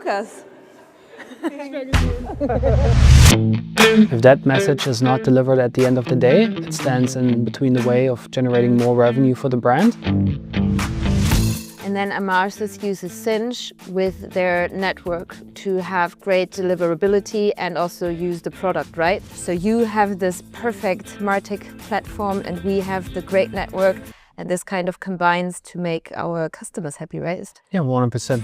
Lukas. If that message is not delivered at the end of the day, it stands in between the way of generating more revenue for the brand. And then Emarsys uses Sinch with their network to have great deliverability and also use the product, right? So you have this perfect Martech platform and we have the great network, and this kind of combines to make our customers happy, right? Yeah, 100%.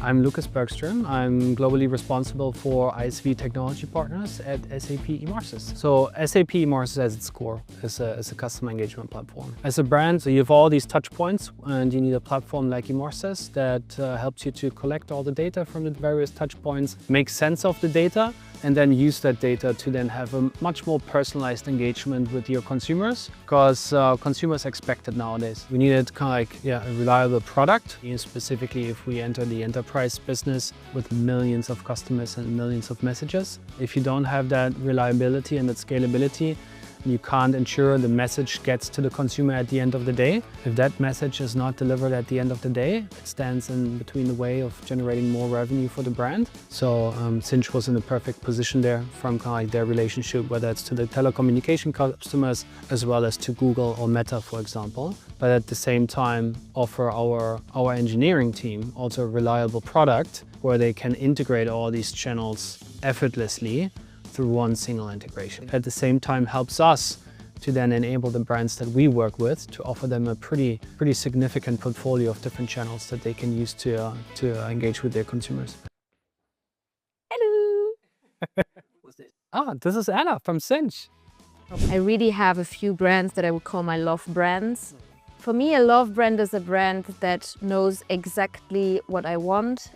I'm Lukas Bergström. I'm globally responsible for ISV technology partners at SAP Emarsys. So SAP Emarsys at its core is a customer engagement platform. As a brand, so you have all these touch points and you need a platform like Emarsys that helps you to collect all the data from the various touch points, make sense of the data, and then use that data to then have a much more personalized engagement with your consumers, because consumers expect it nowadays. We needed kind of like a reliable product, specifically if we enter the enterprise business with millions of customers and millions of messages. If you don't have that reliability and that scalability, you can't ensure the message gets to the consumer at the end of the day. If that message is not delivered at the end of the day, it stands in between the way of generating more revenue for the brand. So Sinch was in the perfect position there from kind of like their relationship, whether it's to the telecommunication customers as well as to Google or Meta, for example. But at the same time, offer our engineering team also a reliable product where they can integrate all these channels effortlessly through one single integration. At the same time, helps us to then enable the brands that we work with to offer them a pretty significant portfolio of different channels that they can use to engage with their consumers. Hello! This is Anna from Sinch. I really have a few brands that I would call my love brands. For me, a love brand is a brand that knows exactly what I want,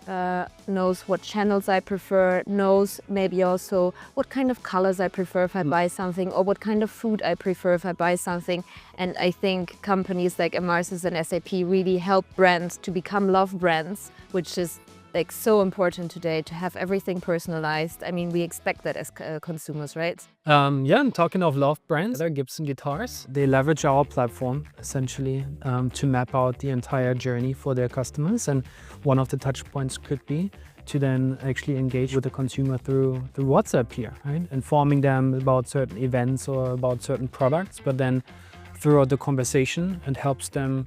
knows what channels I prefer, knows maybe also what kind of colors I prefer if I buy something, or what kind of food I prefer if I buy something. And I think companies like Emarsys and SAP really help brands to become love brands, which is like so important today, to have everything personalized. I mean, we expect that as consumers, right? And talking of love brands, they're Gibson guitars. They leverage our platform essentially to map out the entire journey for their customers. And one of the touch points could be to then actually engage with the consumer through WhatsApp here, right? Informing them about certain events or about certain products, but then throughout the conversation, it helps them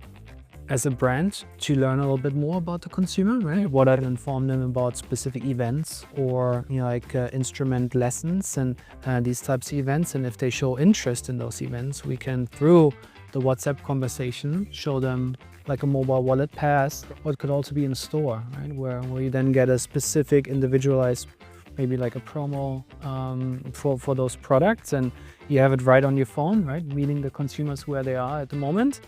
as a brand to learn a little bit more about the consumer, right? What I can inform them about specific events or instrument lessons and these types of events. And if they show interest in those events, we can, through the WhatsApp conversation, show them like a mobile wallet pass, or it could also be in a store, right? Where you then get a specific individualized, maybe like a promo for those products, and you have it right on your phone, right? Meeting the consumers where they are at the moment.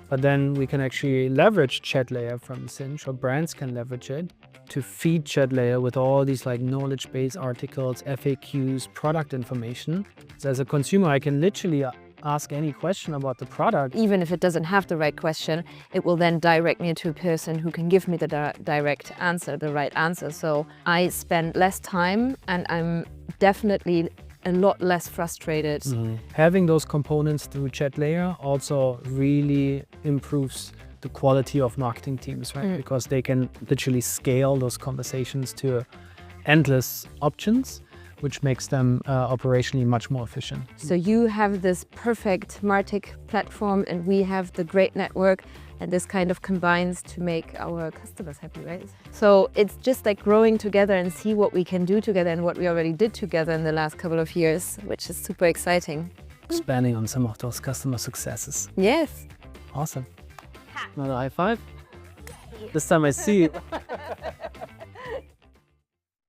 But then we can actually leverage ChatLayer from Sinch, or brands can leverage it to feed ChatLayer with all these like knowledge-based articles, FAQs, product information. So as a consumer, I can literally ask any question about the product. Even if it doesn't have the right question, it will then direct me to a person who can give me the direct answer, the right answer. So I spend less time and I'm definitely a lot less frustrated. Having those components through ChatLayer also really improves the quality of marketing teams, right? Because they can literally scale those conversations to endless options, which makes them operationally much more efficient. So you have this perfect Martech platform and we have the great network, and this kind of combines to make our customers happy, right? So it's just like growing together and see what we can do together and what we already did together in the last couple of years, which is super exciting. Expanding on some of those customer successes. Yes. Awesome. Another high five. This time I see it.